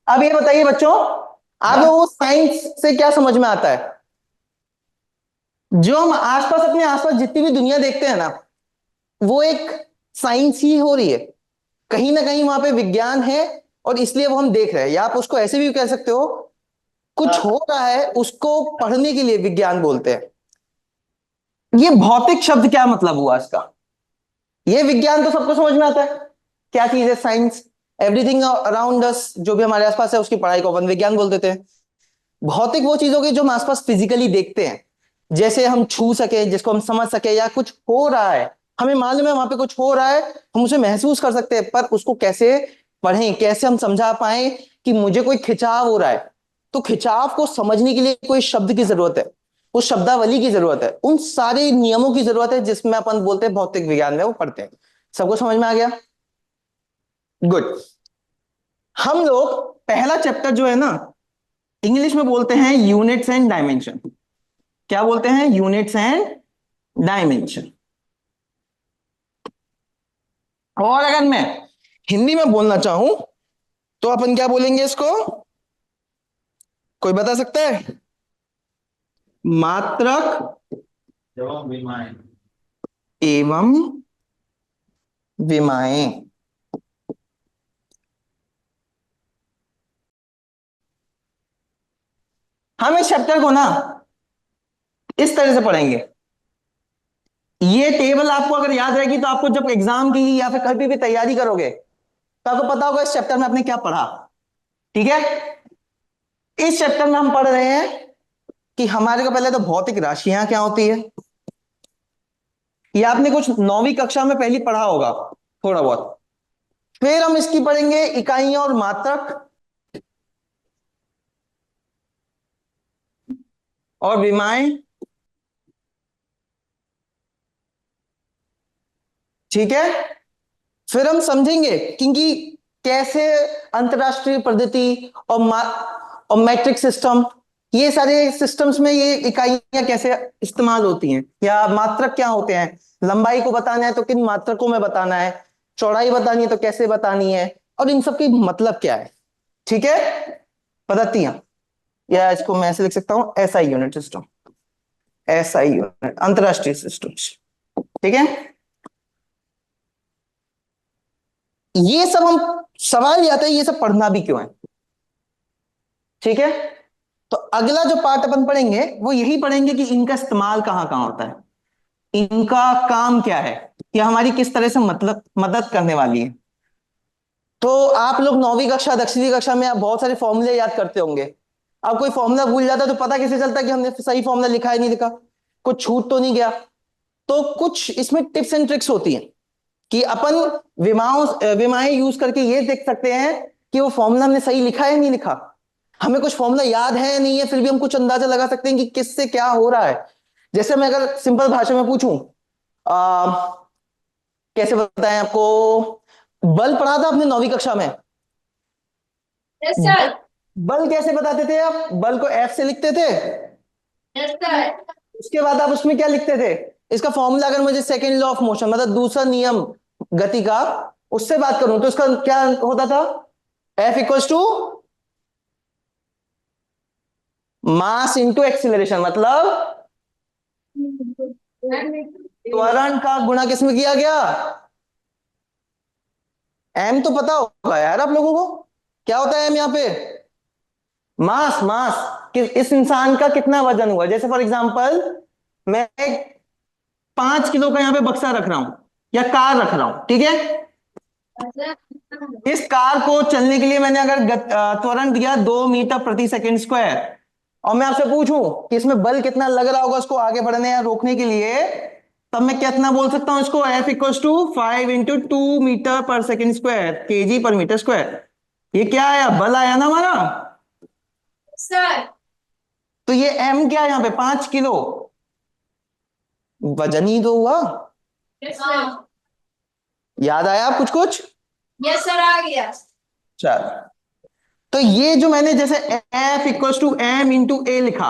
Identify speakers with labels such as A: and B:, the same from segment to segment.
A: अब ये बताइए बच्चों, आप लोगों को साइंस से क्या समझ में आता है? जो हम आसपास अपने आसपास जितनी भी दुनिया देखते हैं ना, वो एक साइंस ही हो रही है। कहीं ना कहीं वहां पे विज्ञान है, और इसलिए वो हम देख रहे हैं। या आप उसको ऐसे भी कह सकते हो, कुछ हो रहा है उसको पढ़ने के लिए विज्ञान बोलते हैं। ये भौतिक शब्द क्या मतलब हुआ इसका? ये विज्ञान तो सबको समझ में आता है। क्या चीज है साइंस? एवरीथिंग अराउंड अस, जो भी हमारे आसपास है उसकी पढ़ाई को अपन विज्ञान बोल देते हैं। भौतिक वो चीज होगी जो हम आसपास फिजिकली देखते हैं, जैसे हम छू सके, जिसको हम समझ सके, या कुछ हो रहा है, हमें मालूम है वहां पे कुछ हो रहा है, हम उसे महसूस कर सकते हैं, पर उसको कैसे पढ़ें, कैसे हम समझा पाए कि मुझे कोई खिंचाव हो रहा है। तो खिंचाव को समझने के लिए कोई शब्द की जरूरत है, उस शब्दावली की जरूरत है, उन सारे नियमों की जरूरत है जिसमें अपन बोलते हैं भौतिक विज्ञान में वो पढ़ते हैं। सबको समझ में आ गया? गुड। हम लोग पहला चैप्टर जो है ना, इंग्लिश में बोलते हैं यूनिट्स एंड डायमेंशन। क्या बोलते हैं? Units and dimension. और अगर मैं हिंदी में बोलना चाहूं तो अपन क्या बोलेंगे इसको? कोई बता सकता है? मात्रक एवं विमाएं। हम इस चैप्टर को ना इस तरह से पढ़ेंगे। ये टेबल आपको अगर याद रहेगी तो आपको जब एग्जाम की या फिर कभी भी तैयारी करोगे तो आपको पता होगा इस चैप्टर में आपने क्या पढ़ा। ठीक है? इस चैप्टर में हम पढ़ रहे हैं कि हमारे को पहले तो भौतिक राशियां क्या होती है। ये आपने कुछ 9वीं कक्षा में पहली पढ़ा होगा थोड़ा बहुत। फिर हम इसकी पढ़ेंगे इकाइयां और मात्रक और विमाएं। ठीक है? फिर हम समझेंगे क्योंकि कैसे अंतरराष्ट्रीय पद्धति और मैट्रिक सिस्टम, ये सारे सिस्टम्स में ये इकाइयां कैसे इस्तेमाल होती हैं, या मात्रक क्या होते हैं। लंबाई को बताना है तो किन मात्रकों में बताना है, चौड़ाई बतानी है तो कैसे बतानी है, और इन सब की मतलब क्या है। ठीक है? पद्धतियां, या इसको मैं ऐसे लिख सकता हूं, SI unit system. SI unit अंतरराष्ट्रीय सिस्टम। ठीक है? ये सब हम, सवाल ये आता है ये सब पढ़ना भी क्यों है। ठीक है? तो अगला जो पार्ट अपन पढ़ेंगे वो यही पढ़ेंगे कि इनका इस्तेमाल कहां कहां होता है, इनका काम क्या है, या हमारी किस तरह से मतलब मदद करने वाली है। तो आप लोग 9वीं कक्षा 10वीं कक्षा में आप बहुत सारे फॉर्मूले याद करते होंगे। अब कोई फॉर्मूला भूल जाता है तो पता कैसे चलता है कि हमने सही फॉर्मूला लिखा है नहीं लिखा, कुछ छूट तो नहीं गया। तो कुछ इसमें टिप्स एंड ट्रिक्स होती हैं कि अपन विमाएं यूज करके ये देख सकते हैं कि वो फॉर्मूला हमने सही लिखा है नहीं लिखा। हमें कुछ फॉर्मूला याद है नहीं है, फिर भी हम कुछ अंदाजा लगा सकते हैं कि किससे क्या हो रहा है। जैसे मैं अगर सिंपल भाषा में पूछूं, कैसे बताएं आपको? बल पढ़ा था आपने 9वीं कक्षा में?
B: यस
A: बल,
B: सर।
A: बल कैसे बताते थे आप? बल को एफ से लिखते थे।
B: Yes sir.
A: उसके बाद आप उसमें क्या लिखते थे? इसका फॉर्मूला अगर मुझे सेकेंड लॉ ऑफ मोशन, मतलब दूसरा नियम गति का, उससे बात करूं तो इसका क्या होता था? F equals to mass into acceleration, मतलब त्वरण का गुणा किसमें किया गया? एम तो पता होगा यार आप लोगों को, क्या होता है एम यहां पे? मास। मास कि इस इंसान का कितना वजन हुआ। जैसे फॉर एग्जांपल मैं 5 किलो का यहां पे बक्सा रख रहा हूं या कार रख रहा हूं, ठीक है? इस कार को चलने के लिए मैंने अगर त्वरण दिया 2 मीटर प्रति सेकंड स्क्वायर, और मैं आपसे पूछूं कि इसमें बल कितना लग रहा होगा उसको आगे बढ़ने या रोकने के लिए, तब मैं कितना बोल सकता हूं इसको? एफ इक्वल टू 5 × 2 मीटर पर सेकंड स्क्वायर, kg/मीटर स्क्वायर। ये क्या आया? बल आया ना हमारा।
B: सर।
A: तो ये एम क्या है यहां पे? 5 किलो। वजन ही तो हुआ।
B: Yes sir.
A: याद आया आप कुछ कुछ?
B: यस सर, आ गया।
A: चल, तो ये जो मैंने जैसे F equal to m into a लिखा,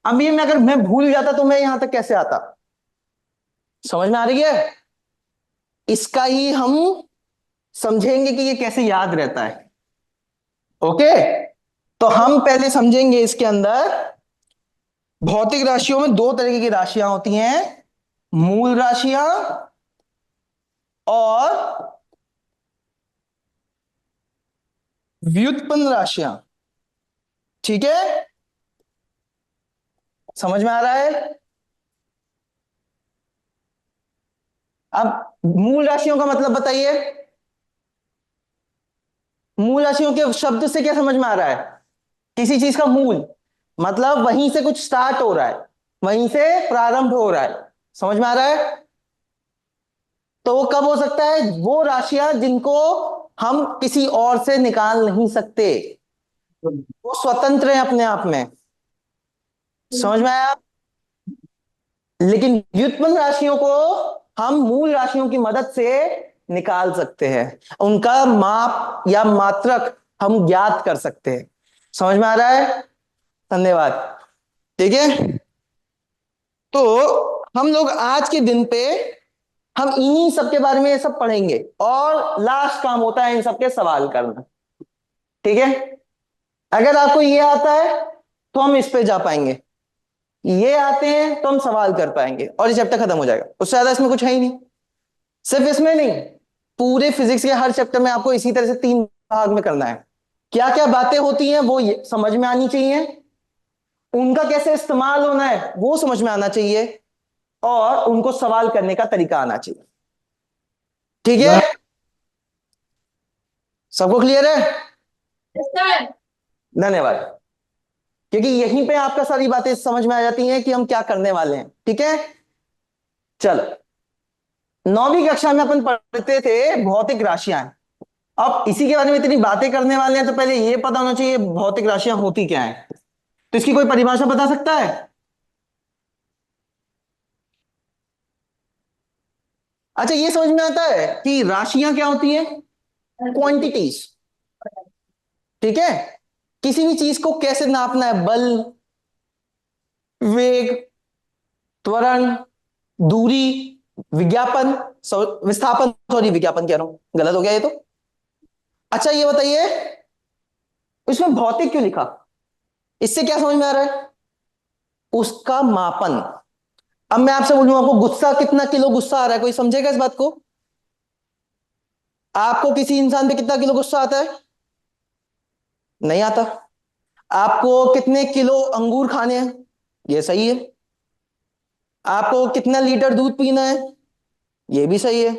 A: अब ये मैं अगर मैं भूल जाता तो मैं यहां तक कैसे आता? समझ में आ रही है? इसका ही हम समझेंगे कि ये कैसे याद रहता है। ओके, तो हम पहले समझेंगे इसके अंदर भौतिक राशियों में दो तरीके की राशियां होती हैं, मूल राशियां और व्युत्पन्न राशियां। ठीक है, समझ में आ रहा है? अब मूल राशियों का मतलब बताइए, मूल राशियों के शब्द से क्या समझ में आ रहा है? किसी चीज का मूल मतलब वहीं से कुछ स्टार्ट हो रहा है, वहीं से प्रारंभ हो रहा है। समझ में आ रहा है? तो वो कब हो सकता है? वो राशियां जिनको हम किसी और से निकाल नहीं सकते, वो स्वतंत्र है अपने आप में। समझ में आया? लेकिन व्युत्पन्न राशियों को हम मूल राशियों की मदद से निकाल सकते हैं, उनका माप या मात्रक हम ज्ञात कर सकते हैं। समझ में आ रहा है? धन्यवाद। ठीक है, तो हम लोग आज के दिन पे हम इन्हीं सब के बारे में ये सब पढ़ेंगे, और लास्ट काम होता है इन सब के सवाल करना। ठीक है, अगर आपको ये आता है तो हम इस पे जा पाएंगे, ये आते हैं तो हम सवाल कर पाएंगे, और ये चैप्टर खत्म हो जाएगा। उससे ज्यादा इसमें कुछ है ही नहीं। सिर्फ इसमें नहीं, पूरे फिजिक्स के हर चैप्टर में आपको इसी तरह से तीन भाग में करना है। क्या क्या बातें होती हैं वो समझ में आनी चाहिए, उनका कैसे इस्तेमाल होना है वो समझ में आना चाहिए, और उनको सवाल करने का तरीका आना चाहिए। ठीक है, सबको क्लियर है?
B: Yes, sir.
A: धन्यवाद। क्योंकि यहीं पे आपका सारी बातें समझ में आ जाती हैं कि हम क्या करने वाले हैं। ठीक है, चलो, 9वीं कक्षा में अपन पढ़ते थे भौतिक राशियां। अब इसी के बारे में इतनी बातें करने वाले हैं तो पहले ये पता होना चाहिए भौतिक राशियां होती क्या है। तो इसकी कोई परिभाषा बता सकता है? अच्छा, ये समझ में आता है कि राशियां क्या होती है? क्वांटिटीज। ठीक है, किसी भी चीज को कैसे नापना है, बल, वेग, त्वरण, दूरी, विज्ञापन, विस्थापन, सॉरी विज्ञापन कह रहा हूं, गलत हो गया ये तो। अच्छा ये बताइए, इसमें भौतिक क्यों लिखा? इससे क्या समझ में आ रहा है? उसका मापन। अब मैं आपसे बोलूं आपको गुस्सा, कितना किलो गुस्सा आ रहा है, कोई समझेगा इस बात को? आपको किसी इंसान पे कितना किलो गुस्सा आता है? नहीं आता। आपको कितने किलो अंगूर खाने हैं? ये सही है। आपको कितना लीटर दूध पीना है? ये भी सही है।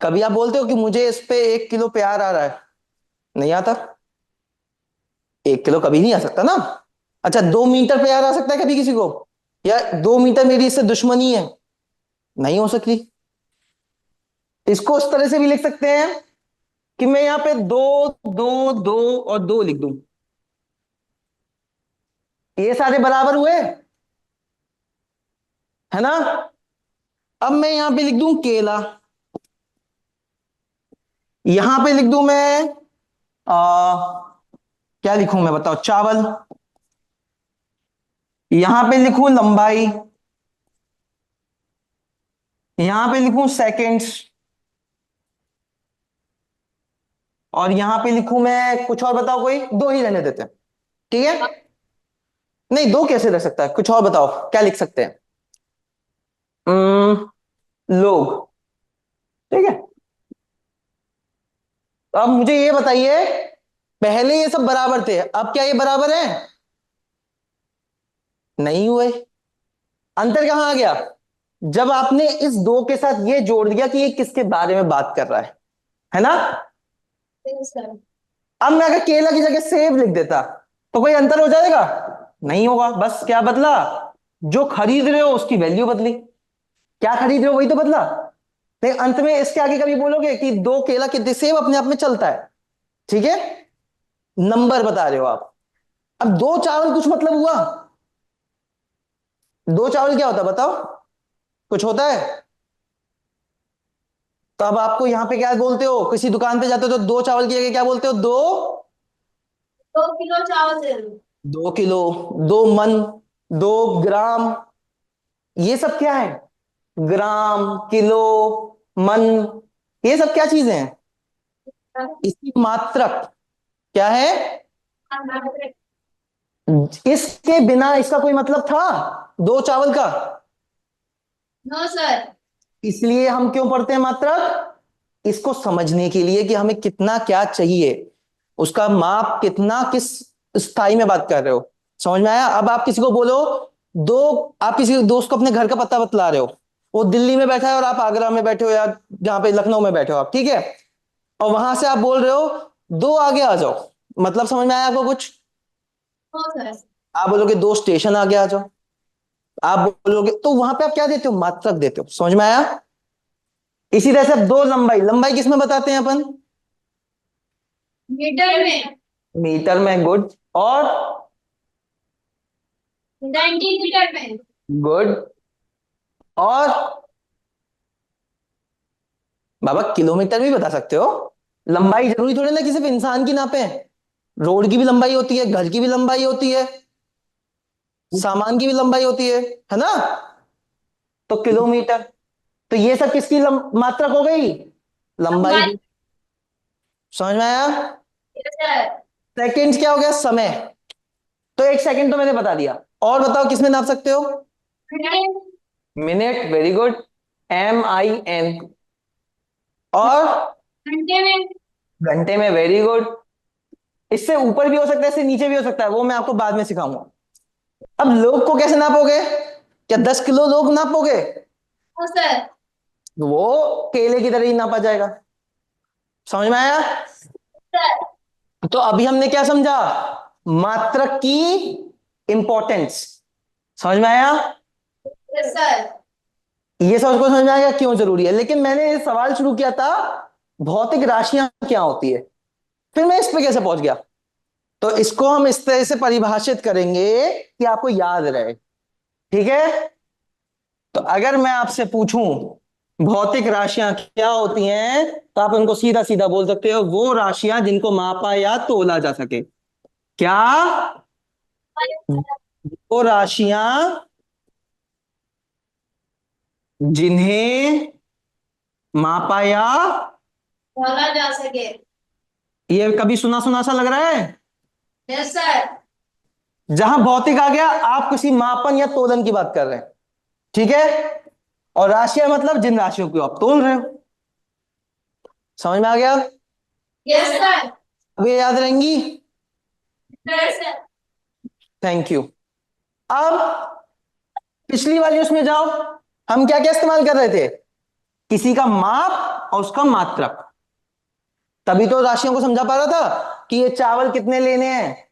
A: कभी आप बोलते हो कि मुझे इस पे 1 किलो प्यार आ रहा है? नहीं आता। 1 किलो कभी नहीं आ सकता ना। अच्छा, 2 मीटर प्यार आ सकता है कभी किसी को? या 2 मीटर मेरी इससे दुश्मनी है? नहीं हो सकती। इसको इस तरह से भी लिख सकते हैं कि मैं यहां पे दो, दो, दो और दो लिख दूं, ये सारे बराबर हुए, है ना? अब मैं यहां पे लिख दूं केला, यहां पे लिख दूं मैं क्या लिखूं मैं, बताओ, चावल, यहां पे लिखूं लंबाई, यहां पे लिखूं सेकंड्स, और यहां पे लिखूं मैं कुछ और, बताओ कोई, दो ही रहने देते हैं। ठीक है, नहीं दो कैसे रख सकता है, कुछ और बताओ क्या लिख सकते हैं? लोग। ठीक है, तो अब मुझे ये बताइए, पहले ये सब बराबर थे, अब क्या ये बराबर है? नहीं हुए। अंतर कहां आ गया? जब आपने इस दो के साथ ये जोड़ दिया कि ये किसके बारे में बात कर रहा है ना?
B: Yes, sir.
A: अब मैं अगर केला की जगह सेब लिख देता तो कोई अंतर हो जाएगा? नहीं होगा। बस क्या बदला? जो खरीद रहे हो उसकी वैल्यू बदली, क्या खरीद रहे हो वही तो बदला। लेकिन अंत में इसके आगे कभी बोलोगे कि दो केला कितने, सेब अपने आप में चलता है। ठीक है, नंबर बता रहे हो आप। अब दो चावल कुछ मतलब हुआ? दो चावल क्या होता है बताओ, कुछ होता है? तो अब आपको यहां पे क्या बोलते हो, किसी दुकान पे जाते हो तो दो चावल की जगह क्या बोलते हो? दो,
B: 2 किलो चावल दे दो।
A: 2 किलो, 2 मन, 2 ग्राम, ये सब क्या है? ग्राम, किलो, मन, ये सब क्या चीजें हैं? इसकी मात्रक। क्या है? इसके बिना इसका कोई मतलब था 2 चावल का?
B: No sir.
A: इसलिए हम क्यों पढ़ते हैं मात्रक? इसको समझने के लिए कि हमें कितना क्या चाहिए, उसका माप कितना, किस स्थाई में बात कर रहे हो। समझ में आया? अब आप किसी को बोलो, दो, आप किसी दोस्त को अपने घर का पता बतला रहे हो, वो दिल्ली में बैठा है और आप आगरा में बैठे हो या जहां पे लखनऊ में बैठे हो आप, ठीक है, और वहां से आप बोल रहे हो दो आगे आ जाओ, मतलब समझ में आया आपको कुछ?
B: No sir.
A: आप बोलोगे दो स्टेशन आगे आ जाओ, आप बोलोगे, तो वहां पे आप क्या देते हो? मात्रक देते हो। समझ में आया? इसी तरह से अब दो लंबाई, लंबाई किस में बताते हैं अपन?
B: मीटर में।
A: मीटर में, गुड। और
B: 90 मीटर में।
A: गुड। और बाबा किलोमीटर भी बता सकते हो। लंबाई जरूरी थोड़ी ना कि सिर्फ इंसान की नापे, रोड की भी लंबाई होती है, घर की भी लंबाई होती है, सामान की भी लंबाई होती है ना? तो किलोमीटर, तो ये सब किसकी मात्रक हो गई? लंबाई
B: लंबाई।
A: की। समझ में आया?
B: Yes sir.
A: सेकंड क्या हो गया? समय। तो 1 सेकंड तो मैंने बता दिया, और बताओ किसमें नाप सकते हो?
B: Minute.
A: Minute, very good, MIN। और
B: घंटे में।
A: घंटे में, वेरी गुड। इससे ऊपर भी हो सकता है, इससे नीचे भी हो सकता है, वो मैं आपको बाद में सिखाऊंगा। अब लोग को कैसे नापोगे? क्या 10 किलो लोग नापोगे?
B: No sir.
A: वो केले की तरह ही नापा जाएगा। समझ में आया?
B: सर।
A: तो अभी हमने क्या समझा? मात्रक की इंपॉर्टेंस। समझ में आया?
B: Yes sir.
A: ये सब उसको समझ में आएगा क्यों जरूरी है। लेकिन मैंने ये सवाल शुरू किया था भौतिक राशियां क्या होती है, फिर मैं इस पे कैसे पहुंच गया? तो इसको हम इस तरह से परिभाषित करेंगे कि आपको याद रहे, ठीक है? तो अगर मैं आपसे पूछूं भौतिक राशियां क्या होती हैं, तो आप उनको सीधा सीधा बोल सकते हो, वो राशियां जिनको मापा या तोला जा सके। क्या? वो राशियां जिन्हें मापा या,
B: बोला जा सके।
A: ये कभी सुना सुना सा लग रहा है?
B: Yes sir.
A: जहां भौतिक आ गया, आप किसी मापन या तोलन की बात कर रहे हैं, ठीक है? और राशियां मतलब जिन राशियों को आप तोल रहे हो। समझ में आ गया?
B: Yes sir.
A: अब ये याद रहेंगी।
B: Yes sir.
A: Thank you. अब पिछली वाली उसमें जाओ, हम क्या क्या इस्तेमाल कर रहे थे? किसी का माप और उसका मात्रक। तभी तो राशियों को समझा पा रहा था कि ये चावल कितने लेने हैं,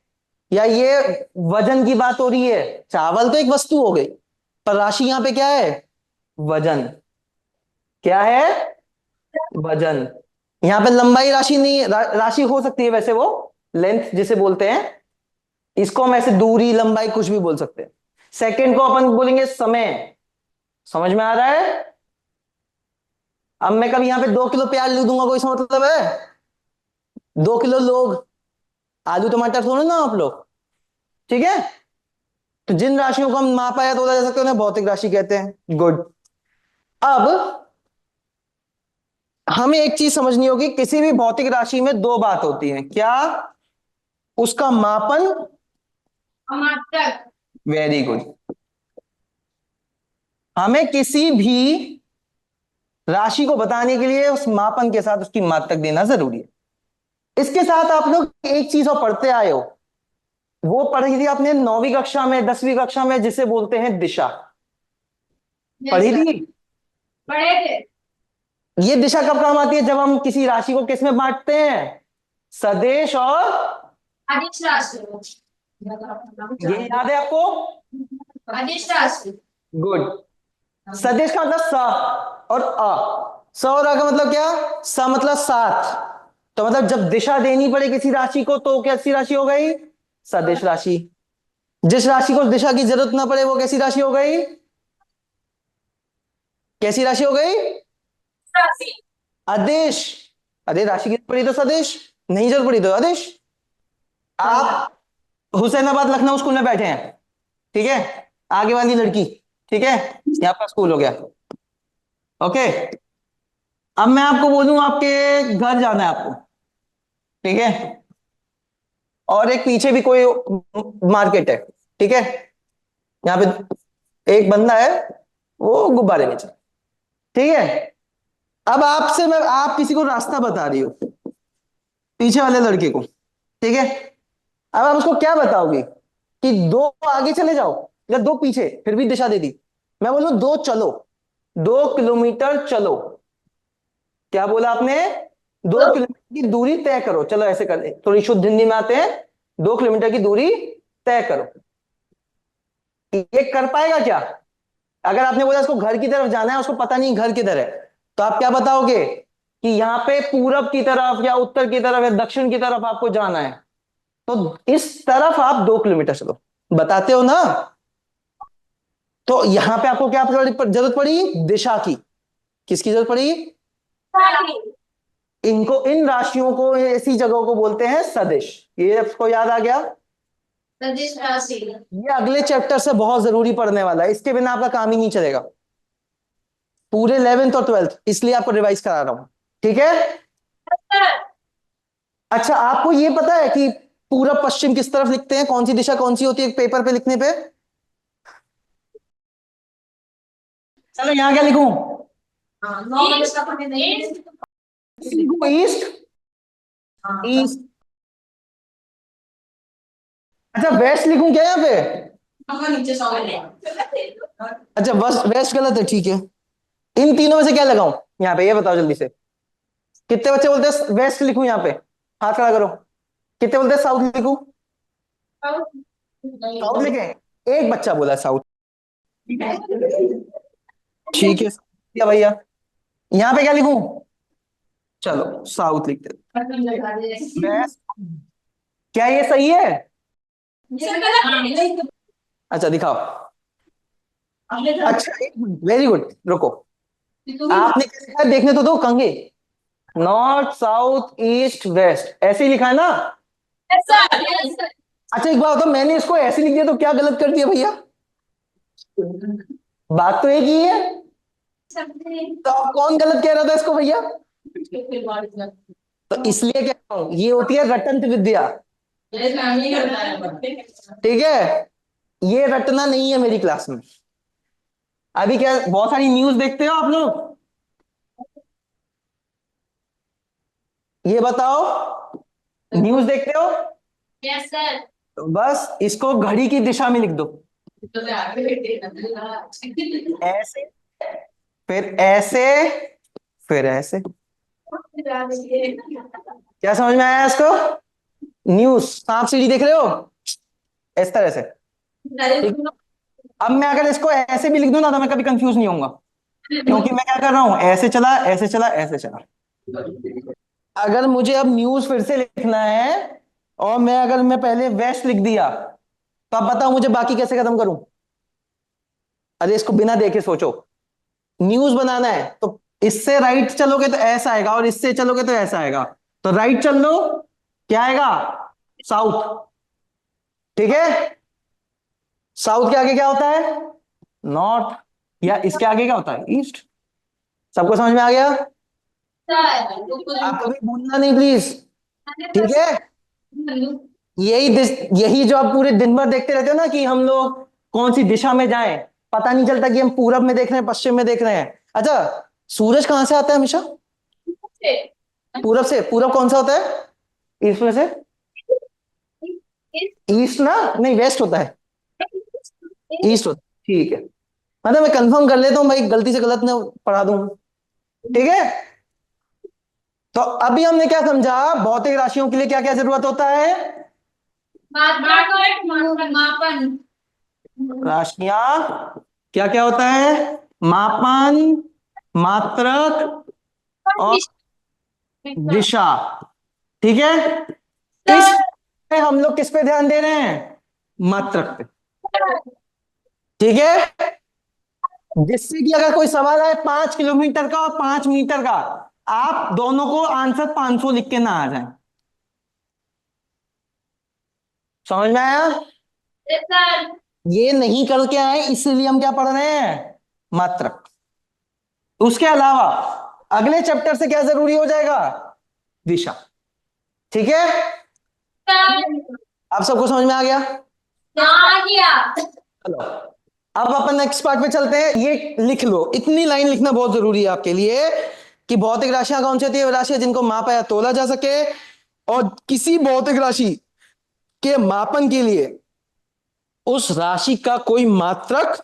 A: या ये वजन की बात हो रही है। चावल तो एक वस्तु हो गई, पर राशि यहां पे क्या है? वजन। क्या है? वजन। यहां पे लंबाई राशि नहीं, राशि हो सकती है वैसे, वो लेंथ जिसे बोलते हैं, इसको हम ऐसे दूरी लंबाई कुछ भी बोल सकते हैं। सेकंड को अपन बोलेंगे समय। समझ में आ रहा है? अब मैं कभी यहां पे 2 किलो प्याज लिख दूंगा, कोई सा मतलब है? 2 किलो लोग, आलू टमाटर थोड़े ना आप लोग, ठीक है? तो जिन राशियों को हम मापा या तोला जा सकते हैं उन्हें भौतिक राशि कहते हैं। गुड। अब हमें एक चीज समझनी होगी, किसी भी भौतिक राशि में दो बात होती है। क्या? उसका मापन।
B: मात्रक।
A: Very good. हमें किसी भी राशि को बताने के लिए उस मापन के साथ उसकी मात्रक देना जरूरी है। इसके साथ आप लोग एक चीज और पढ़ते आए हो, वो पढ़ी थी आपने 9वीं कक्षा में, 10वीं कक्षा में, जिसे बोलते हैं दिशा।
B: यस
A: पढ़ी
B: सर।
A: थी?
B: पढ़े थे।
A: ये दिशा कब काम आती है? जब हम किसी राशि को किस में बांटते हैं? सदिश और,
B: अदिश राशि।
A: ये याद है आपको?
B: अदिश राशि।
A: गुड। सदिश का मतलब स और अ। स और अ का मतलब क्या? स मतलब साथ। तो मतलब जब दिशा देनी पड़े किसी राशि को तो कैसी राशि हो गई? सदिश राशि। जिस राशि को दिशा की जरूरत ना पड़े वो कैसी राशि हो गई? कैसी राशि हो गई?
B: राशि।
A: अदिश। अरे राशि की जरूरत पड़ी तो सदिश, नहीं जरूरत पड़ी तो अदिश। आप हुसैनाबाद लखनऊ स्कूल में बैठे हैं, ठीक है? आगे वाली लड़की, ठीक है, ये आपका स्कूल हो गया, ओके? अब मैं आपको बोलूं आपके घर जाना है आपको, ठीक है? और एक पीछे भी कोई मार्केट है, ठीक है। यहाँ पे एक बंदा है, वो गुब्बारे बेच रहा है, ठीक है। अब आपसे मैं, आप किसी को रास्ता बता रही हो, पीछे वाले लड़के को, ठीक है। अब आप उसको क्या बताओगे कि दो आगे चले जाओ या दो पीछे, फिर भी दिशा दे दी। मैं बोलूं दो चलो, 2 किलोमीटर चलो। क्या बोला आपने? 2 किलोमीटर की दूरी तय करो। चलो ऐसे कर ले, थोड़ी शुद्ध हिंदी में आते हैं। 2 किलोमीटर की दूरी तय करो। ये कर पाएगा क्या? अगर आपने बोला इसको घर की तरफ जाना है, उसको पता नहीं घर किधर है, तो आप क्या बताओगे कि यहाँ पे पूरब की तरफ या उत्तर की तरफ या दक्षिण की तरफ आपको जाना है, तो इस तरफ आप 2 किलोमीटर चलो, बताते हो ना। तो यहां पे आपको क्या जरूरत पड़ी? दिशा की। किसकी जरूरत पड़ी? इनको, इन राशियों को, ऐसी जगहों को बोलते हैं सदिश। ये आपको याद आ गया?
B: सदिश राशि।
A: ये अगले चैप्टर से बहुत जरूरी पढ़ने वाला है, इसके बिना आपका काम ही नहीं चलेगा पूरे 11th और 12th, इसलिए आपको रिवाइज करा रहा हूं, ठीक है। अच्छा, आपको ये पता है कि पूरब पश्चिम किस तरफ लिखते हैं? कौन सी दिशा कौन सी होती है पेपर पे लिखने पे? चलो यहां क्या लिखूं? ईस्ट। ईस्ट। अच्छा, वेस्ट लिखूं क्या यहाँ पे?
B: नीचे
A: अच्छा, बस वेस्ट गलत है, ठीक है। इन तीनों में से क्या लगाऊं यहाँ पे, ये बताओ जल्दी से। कितने बच्चे बोलते हैं वेस्ट लिखूं यहाँ पे? हाथ खड़ा करो। कितने बोलते हैं साउथ लिखूं? साउथ लिखे? एक बच्चा बोला साउथ, ठीक है क्या भैया? यहाँ पे क्या लिखूं? चलो साउथ लिख देते। वेस्ट, क्या ये सही है? अच्छा दिखाओ। अच्छा, एक मिनट, वेरी गुड, रुको। आपने क्या लिखा है देखने तो दो, कंगे। नॉर्थ साउथ ईस्ट वेस्ट, ऐसे ही लिखा है ना? अच्छा एक बात बताओ, मैंने इसको ऐसे लिख दिया तो क्या गलत कर दिया भैया? बात तो एक ही है। तो अब कौन गलत कह रहा था इसको भैया? तो इसलिए कह रहा हूं, ये होती है रटंत विद्या, ठीक है। ये रटना नहीं है मेरी क्लास में। अभी क्या बहुत सारी न्यूज देखते हो आप लोग? ये बताओ, न्यूज देखते हो?
B: Yes sir.
A: तो बस इसको घड़ी की दिशा में लिख दो। ऐसे, फिर ऐसे, फिर ऐसे। क्या समझ में आया इसको? न्यूज सांप सीढ़ी देख रहे हो, इस तरह से, ठीक। अब मैं अगर इसको ऐसे भी लिख दूं ना, तो मैं कभी कंफ्यूज नहीं होऊंगा, क्योंकि मैं क्या कर रहा हूं, ऐसे चला, ऐसे चला, ऐसे चला। अगर मुझे अब न्यूज फिर से लिखना है, और मैं पहले वेस्ट लिख दिया, तो अब बताओ मुझे बाकी कैसे खत्म करूं? अरे इसको बिना देखे सोचो। न्यूज बनाना है तो इससे राइट चलोगे तो ऐसा आएगा, और इससे चलोगे तो ऐसा आएगा। तो राइट चल लो, क्या आएगा? साउथ, ठीक है। साउथ के आगे क्या होता है? नॉर्थ। या इसके आगे क्या होता है? ईस्ट। सबको समझ में आ गया? आप कभी भूलना नहीं प्लीज, ठीक है। यही जो आप पूरे दिन भर देखते रहते हो ना कि हम लोग कौन सी दिशा में जाएं, पता नहीं चलता कि हम पूरब में देख रहे हैं पश्चिम में देख रहे हैं। अच्छा, सूरज कहां से आता है हमेशा? पूरब से। पूरब कौन सा होता है ईस्ट में से? ईस्ट ना, नहीं वेस्ट होता है, ईस्ट होता है, ठीक है। मतलब मैं कंफर्म कर लेता हूँ भाई, गलती से गलत ना पढ़ा दूं, ठीक है। तो अभी हमने क्या समझा, भौतिक राशियों के लिए क्या क्या जरूरत होता है?
B: मापन।
A: राशियां क्या क्या होता है? मापन, मात्रक और दिशा, ठीक है। इस में हम लोग किस पे ध्यान दे रहे हैं? मात्रक पे, ठीक है। जिससे कि अगर कोई सवाल आए 5 किलोमीटर का और 5 मीटर का, आप दोनों को आंसर 500 लिख के ना आ जाए। समझ में आया? ये नहीं करके आए, इसलिए हम क्या पढ़ रहे हैं? मात्रक। उसके अलावा अगले चैप्टर से क्या जरूरी हो जाएगा? दिशा, ठीक है। आप सबको समझ में आ गया?
B: आ गया।
A: चलो अब अपन नेक्स्ट पार्ट पे चलते हैं। ये लिख लो, इतनी लाइन लिखना बहुत जरूरी है आपके लिए कि भौतिक राशियां कौन सी होती है? वो राशियां जिनको मापा या तोला जा सके, और किसी भौतिक राशि के मापन के लिए उस राशि का कोई मात्रक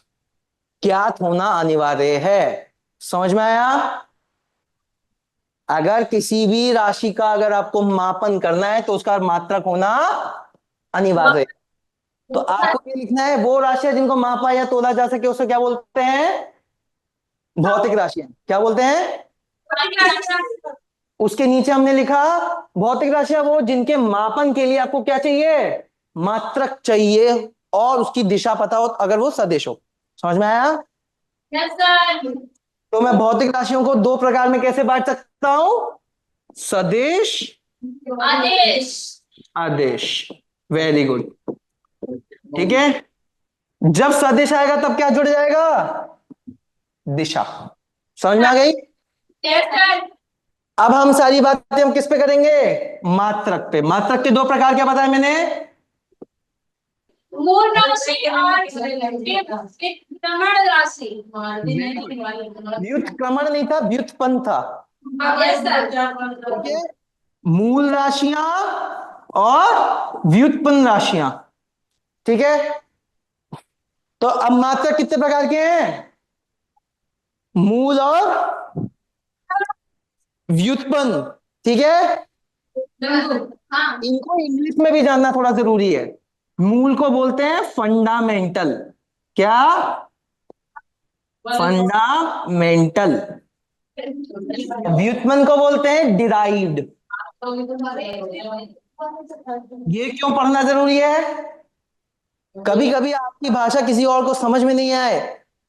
A: ज्ञात होना अनिवार्य है। समझ में आया? अगर किसी भी राशि का अगर आपको मापन करना है तो उसका मात्रक होना अनिवार्य है। तो आपको ये लिखना है वो राशियां जिनको मापा या तोला जा सके उसे क्या बोलते हैं? भौतिक राशियां। क्या बोलते हैं? उसके नीचे हमने लिखा भौतिक राशियां वो जिनके मापन के लिए आपको क्या चाहिए? मात्रक चाहिए, और उसकी दिशा पता हो अगर वो सदिश हो। समझ में आया?
B: Yes sir.
A: तो मैं भौतिक राशियों को दो प्रकार में कैसे बांट सकता हूं? सदिश,
B: आदेश।
A: आदेश। Very good. ठीक है, जब सदिश आएगा तब क्या जुड़ जाएगा? दिशा। समझ में आ गई?
B: Yes sir.
A: अब हम सारी बातें हम किस पे करेंगे? मात्रक पे। मात्रक के दो प्रकार क्या बताया मैंने?
B: मूल राशि और भ्रमण राशि।
A: व्युत्क्रमण नहीं था, व्युत्पन्न था।
B: Yes sir.
A: ठीक है, मूल राशियां और व्युत्पन्न राशियां। ठीक है, तो अब मात्रक कितने प्रकार के हैं? मूल और व्युत्पन्न। ठीक है,
B: हाँ।
A: इनको इंग्लिश में भी जानना थोड़ा जरूरी है। मूल को बोलते हैं फंडामेंटल। क्या? फंडामेंटल। व्युत्पन्न को बोलते हैं डिराइव्ड। ये क्यों पढ़ना जरूरी है? कभी कभी आपकी भाषा किसी और को समझ में नहीं आए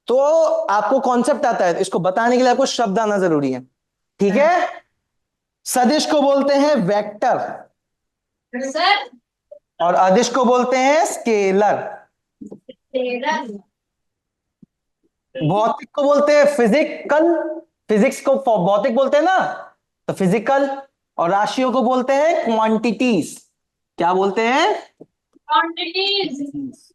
A: तो आपको कॉन्सेप्ट आता है, इसको बताने के लिए आपको शब्द आना जरूरी है। ठीक है, सदिश को बोलते हैं वेक्टर,
B: सर।
A: और अदिश को बोलते हैं स्केलर। भौतिक को बोलते हैं फिजिकल, फिजिक्स को भौतिक बोलते हैं ना, तो फिजिकल। और राशियों को बोलते हैं क्वांटिटीज। क्या बोलते हैं?
B: क्वांटिटीज।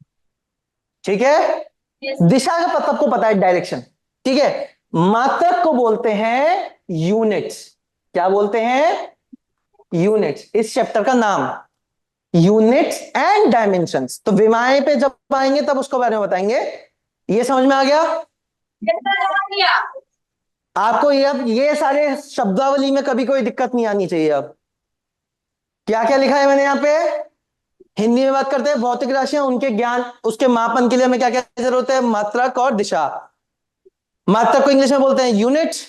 A: ठीक है, दिशा का पता सबको पता है, डायरेक्शन। ठीक है, मात्रक को बोलते हैं यूनिट्स। क्या बोलते हैं? यूनिट्स। इस चैप्टर का नाम यूनिट्स एंड डायमेंशंस। तो विमाएं पे जब आएंगे तब उसको बारे में बताएंगे। ये समझ में आ गया? आपको ये अब ये सारे शब्दावली में कभी कोई दिक्कत नहीं आनी चाहिए। अब क्या क्या लिखा है मैंने यहां पे? हिंदी में बात करते हैं भौतिक राशियां, उनके ज्ञान उसके मापन के लिए हमें क्या क्या जरूरत है? मात्रक और दिशा। मात्रक को इंग्लिश में बोलते हैं यूनिट्स,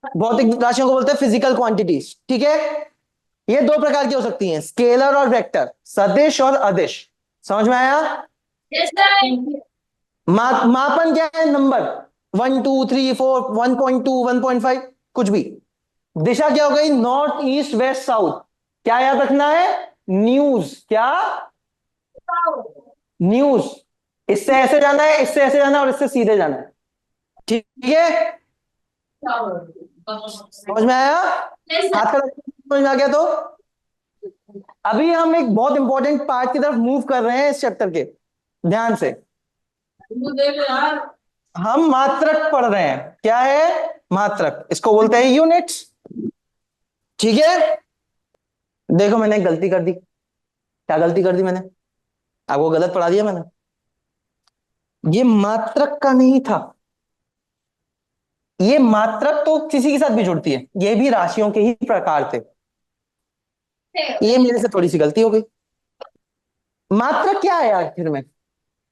A: भौतिक राशियों को बोलते हैं फिजिकल क्वांटिटीज। ठीक है, ये दो प्रकार की हो सकती हैं, स्केलर और वेक्टर, सदिश और अदिश। समझ में आया? मापन क्या है? नंबर 1 2 3 4, 1.2 1.5, कुछ भी। दिशा क्या हो गई? North east west south. क्या याद रखना है? न्यूज। क्या? न्यूज। इससे ऐसे जाना है, इससे ऐसे जाना है, और इससे सीधे जाना है। ठीक है, समझ में आया? हाथ का समझ में आ गया? तो अभी हम एक बहुत इंपॉर्टेंट पार्ट की तरफ मूव कर रहे हैं इस चैप्टर के, ध्यान से। हम मात्रक पढ़ रहे हैं। क्या है? मात्रक। इसको बोलते हैं यूनिट्स। ठीक है, देखो मैंने एक गलती कर दी। क्या गलती कर दी मैंने? आपको गलत पढ़ा दिया मैंने। ये मात्रक का नहीं था, ये मात्रक तो किसी के साथ भी जुड़ती है, ये भी राशियों के ही प्रकार थे। ये मेरे से थोड़ी सी गलती हो गई। मात्रक क्या है आखिर में?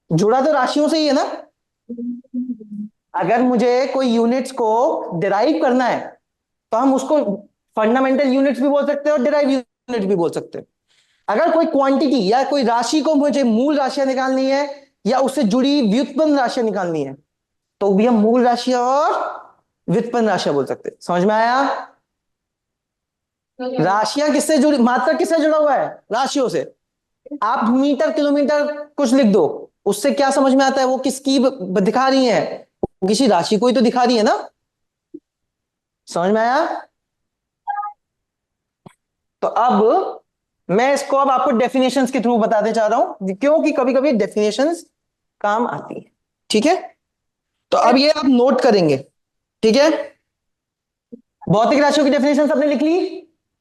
A: जुड़ा तो राशियों से ही है ना। अगर मुझे कोई यूनिट्स को डिराइव करना है तो हम उसको फंडामेंटल यूनिट्स भी बोल सकते हैं और डिराइव यूनिट भी बोल सकते हैं। अगर कोई क्वांटिटी या कोई राशि को मुझे मूल राशियां निकालनी है या उससे जुड़ी व्युत्पन्न राशियां निकालनी है तो भी हम मूल राशियां और व्युत्पन्न राशियां बोल सकते हैं। समझ में आया? राशियां किससे जुड़ी, मात्रक किससे जुड़ा हुआ है? राशियों से। आप मीटर किलोमीटर कुछ लिख दो, उससे क्या समझ में आता है वो किसकी दिखा रही है? वो किसी राशि को ही तो दिखा रही है ना। समझ में आया? तो अब मैं इसको अब आपको डेफिनेशंस के थ्रू बताते चाह रहा हूं, क्योंकि कभी कभी डेफिनेशंस काम आती है। ठीक है, तो अब ये आप नोट करेंगे। ठीक है, भौतिक राशियों की डेफिनेशन आपने लिख ली,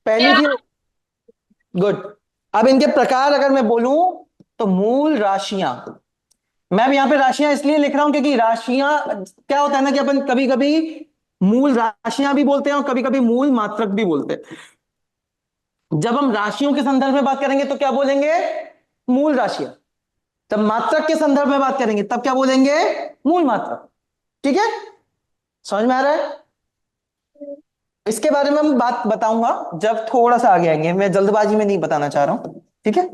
A: पहली थी। गुड। अब इनके प्रकार अगर मैं बोलूं तो मूल राशियां, मैं अब यहां पे राशियां इसलिए लिख रहा हूं क्योंकि राशियां क्या होता है ना कि अपन कभी कभी मूल राशियां भी बोलते हैं और कभी कभी मूल मात्रक भी बोलते हैं। जब हम राशियों के संदर्भ में बात करेंगे तो क्या बोलेंगे? मूल राशियां। जब मात्रक के संदर्भ में बात करेंगे तब क्या बोलेंगे? मूल मात्रक। ठीक है, समझ में आ रहा है? इसके बारे में हम बात बताऊंगा जब थोड़ा सा आगे आएंगे, मैं जल्दबाजी में नहीं बताना चाह रहा हूं। ठीक है,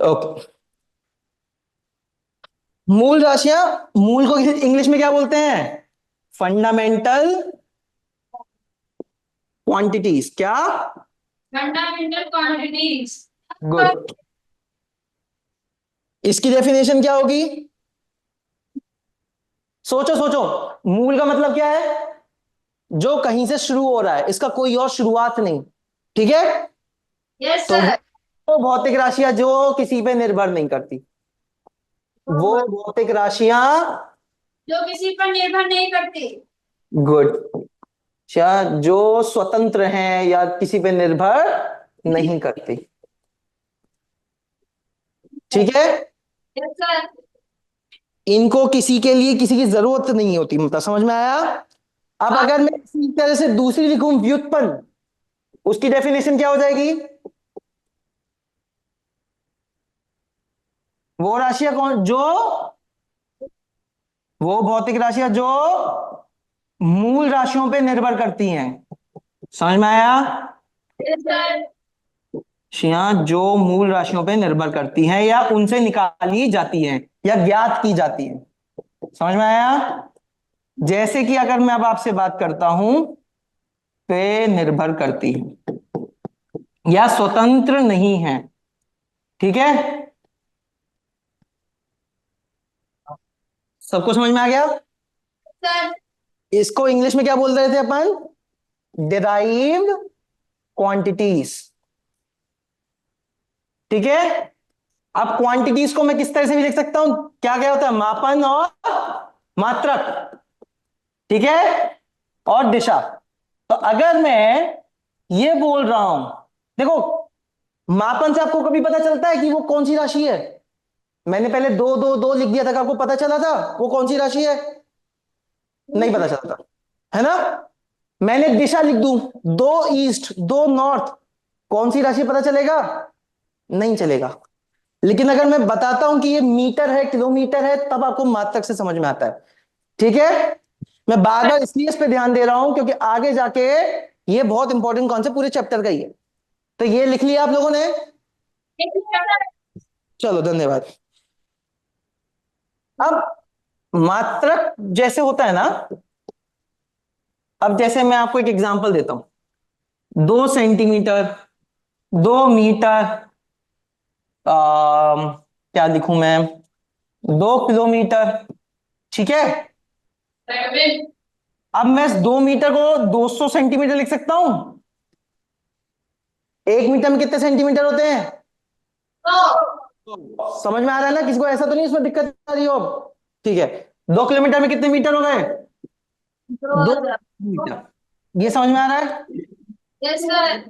A: ओके। मूल राशियां, मूल को इंग्लिश में क्या बोलते हैं? Fundamental quantities. क्या?
B: Fundamental quantities.
A: गुड। इसकी डेफिनेशन क्या होगी? सोचो सोचो, मूल का मतलब क्या है? जो कहीं से शुरू हो रहा है, इसका कोई और शुरुआत नहीं। ठीक है,
B: यस
A: तो
B: सर।
A: वो भौतिक राशियां जो किसी पे निर्भर नहीं करती, वो भौतिक राशियां।
B: जो किसी पर निर्भर नहीं करती।
A: गुड। या जो स्वतंत्र हैं या किसी पे निर्भर नहीं करती। ठीक है,
B: यस सर।
A: इनको किसी के लिए किसी की जरूरत नहीं होती, मतलब समझ में आया? अब
B: हाँ।
A: अगर मैं इसी तरह से दूसरी लिखूं, व्युत्पन्न, उसकी डेफिनेशन क्या हो जाएगी? वो राशियां कौन जो, वो भौतिक राशियां जो मूल राशियों पे निर्भर करती हैं। समझ में आया?
B: Yes sir.
A: राशियां जो मूल राशियों पे निर्भर करती हैं या उनसे निकाली जाती हैं या ज्ञात की जाती हैं। समझ में आया? जैसे कि अगर मैं अब आपसे बात करता हूं, पे निर्भर करती है या स्वतंत्र नहीं है। ठीक है, सबको समझ में आ गया?
B: सर।
A: इसको इंग्लिश में क्या बोल रहे थे अपन? Derived quantities. ठीक है, अब क्वांटिटीज को मैं किस तरह से भी लिख सकता हूं? क्या क्या होता है? मापन और मात्रक। ठीक है, और दिशा। तो अगर मैं ये बोल रहा हूं, देखो, मापन से आपको कभी पता चलता है कि वो कौन सी राशि है? मैंने पहले दो दो दो लिख दिया था, आपको पता चला था वो कौन सी राशि है? नहीं पता चलता, है ना? मैंने दिशा लिख दूं, दो ईस्ट दो नॉर्थ, कौन सी राशि पता चलेगा? नहीं चलेगा। लेकिन अगर मैं बताता हूं कि ये मीटर है, किलोमीटर है, तब आपको मात्रक से समझ में आता है। ठीक है, मैं बार बार इसलिए इस पे ध्यान दे रहा हूं क्योंकि आगे जाके ये बहुत इंपॉर्टेंट कॉन्सेप्ट पूरे चैप्टर का ही है। तो ये लिख लिया आप लोगों ने? चलो, धन्यवाद। अब मात्रक जैसे होता है ना, अब जैसे मैं आपको एक एग्जांपल देता हूं, 2 सेंटीमीटर, 2 मीटर, क्या लिखूं मैं, 2 किलोमीटर। ठीक है, अब मैं 2 मीटर को 200 सेंटीमीटर लिख सकता हूं। 1 मीटर में कितने सेंटीमीटर होते हैं? समझ में आ रहा है ना? किसी को ऐसा तो नहीं इसमें दिक्कत आ रही हो अब? ठीक है, 2 किलोमीटर में कितने मीटर हो गए? 2 मीटर। ये समझ में आ रहा है?
B: Yes sir.